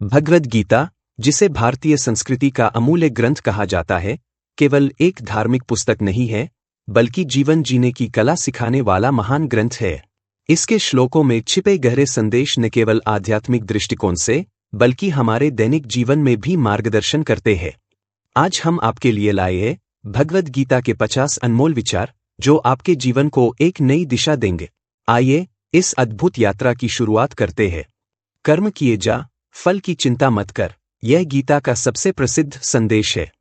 भगवद गीता, जिसे भारतीय संस्कृति का अमूल्य ग्रंथ कहा जाता है, केवल एक धार्मिक पुस्तक नहीं है, बल्कि जीवन जीने की कला सिखाने वाला महान ग्रंथ है। इसके श्लोकों में छिपे गहरे संदेश न केवल आध्यात्मिक दृष्टिकोण से, बल्कि हमारे दैनिक जीवन में भी मार्गदर्शन करते हैं। आज हम आपके लिए लाए हैं भगवद गीता के 50 अनमोल विचार, जो आपके जीवन को एक नई दिशा देंगे। आइए इस अद्भुत यात्रा की शुरुआत करते हैं। कर्म किए जा, फल की चिंता मत कर, यह गीता का सबसे प्रसिद्ध संदेश है।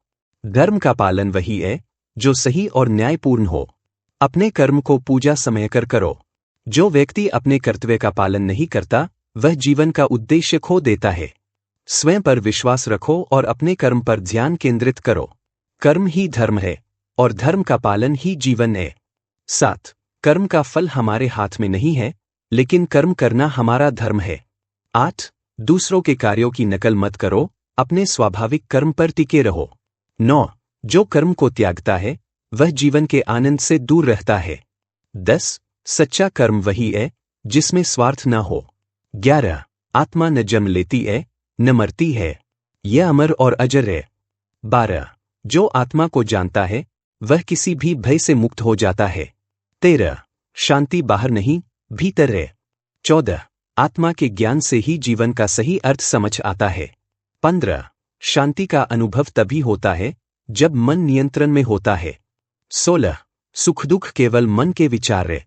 धर्म का पालन वही है जो सही और न्यायपूर्ण हो। अपने कर्म को पूजा समय कर करो। जो व्यक्ति अपने कर्तव्य का पालन नहीं करता, वह जीवन का उद्देश्य खो देता है। स्वयं पर विश्वास रखो और अपने कर्म पर ध्यान केंद्रित करो। कर्म ही धर्म है और धर्म का पालन ही जीवन है। 7. कर्म का फल हमारे हाथ में नहीं है, लेकिन कर्म करना हमारा धर्म है। 8. दूसरों के कार्यों की नकल मत करो, अपने स्वाभाविक कर्म पर टिके रहो। 9. जो कर्म को त्यागता है, वह जीवन के आनंद से दूर रहता है। 10. सच्चा कर्म वही है जिसमें स्वार्थ न हो। 11. आत्मा न जन्म लेती है, न मरती है, यह अमर और अजर है। 12. जो आत्मा को जानता है, वह किसी भी भय से मुक्त हो जाता है। 13. शांति बाहर नहीं, भीतर है। 14. आत्मा के ज्ञान से ही जीवन का सही अर्थ समझ आता है। 15. शांति का अनुभव तभी होता है जब मन नियंत्रण में होता है। 16. सुख दुख केवल मन के विचार है।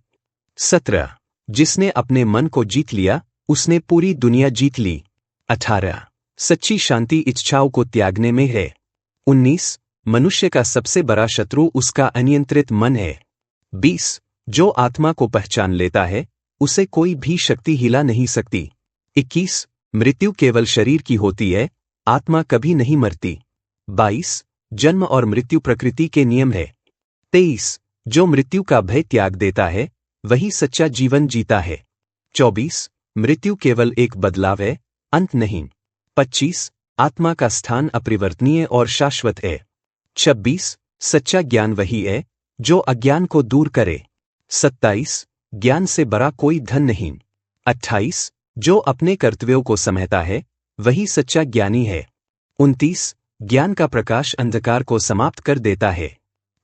17. जिसने अपने मन को जीत लिया, उसने पूरी दुनिया जीत ली। 18. सच्ची शांति इच्छाओं को त्यागने में है। 19. मनुष्य का सबसे बड़ा शत्रु उसका अनियंत्रित मन है। 20. जो आत्मा को पहचान लेता है, उसे कोई भी शक्ति हिला नहीं सकती। 21. मृत्यु केवल शरीर की होती है, आत्मा कभी नहीं मरती। 22. जन्म और मृत्यु प्रकृति के नियम है। 23. जो मृत्यु का भय त्याग देता है, वही सच्चा जीवन जीता है। 24. मृत्यु केवल एक बदलाव है, अंत नहीं। 25. आत्मा का स्थान अपरिवर्तनीय और शाश्वत है। 26. सच्चा ज्ञान वही है जो अज्ञान को दूर करे। 27. ज्ञान से बड़ा कोई धन नहीं। 28. जो अपने कर्तव्यों को समझता है, वही सच्चा ज्ञानी है। 29. ज्ञान का प्रकाश अंधकार को समाप्त कर देता है।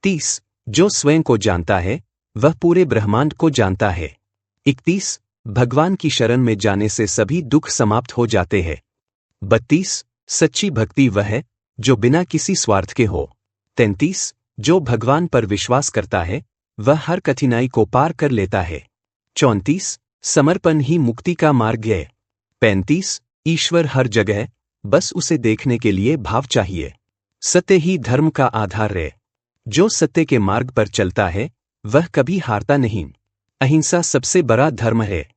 30. जो स्वयं को जानता है, वह पूरे ब्रह्मांड को जानता है। 31. भगवान की शरण में जाने से सभी दुख समाप्त हो जाते हैं। 32. सच्ची भक्ति वह है जो बिना किसी स्वार्थ के हो। 33. जो भगवान पर विश्वास करता है, वह हर कठिनाई को पार कर लेता है। 34. समर्पण ही मुक्ति का मार्ग है। 35. ईश्वर हर जगह, बस उसे देखने के लिए भाव चाहिए। सत्य ही धर्म का आधार है। जो सत्य के मार्ग पर चलता है, वह कभी हारता नहीं। अहिंसा सबसे बड़ा धर्म है।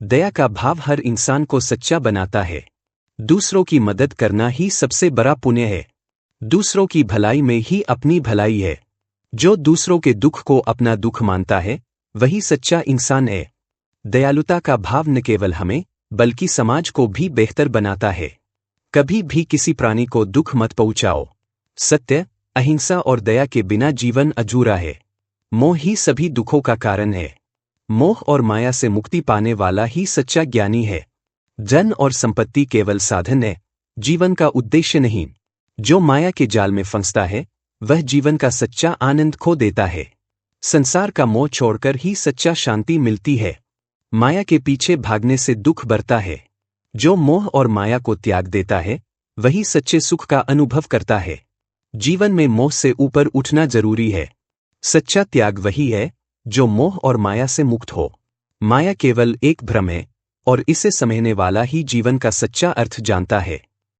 दया का भाव हर इंसान को सच्चा बनाता है। दूसरों की मदद करना ही सबसे बड़ा पुण्य है। दूसरों की भलाई में ही अपनी भलाई है। जो दूसरों के दुख को अपना दुख मानता है, वही सच्चा इंसान है। दयालुता का भाव न केवल हमें, बल्कि समाज को भी बेहतर बनाता है। कभी भी किसी प्राणी को दुख मत पहुंचाओ। सत्य, अहिंसा और दया के बिना जीवन अधूरा है। मोह ही सभी दुखों का कारण है। मोह और माया से मुक्ति पाने वाला ही सच्चा ज्ञानी है। धन और संपत्ति केवल साधन है, जीवन का उद्देश्य नहीं। जो माया के जाल में फंसता है, वह जीवन का सच्चा आनंद खो देता है। संसार का मोह छोड़कर ही सच्चा शांति मिलती है। माया के पीछे भागने से दुख बढ़ता है। जो मोह और माया को त्याग देता है, वही सच्चे सुख का अनुभव करता है। जीवन में मोह से ऊपर उठना जरूरी है। सच्चा त्याग वही है जो मोह और माया से मुक्त हो। माया केवल एक भ्रम है, और इसे समझने वाला ही जीवन का सच्चा अर्थ जानता है।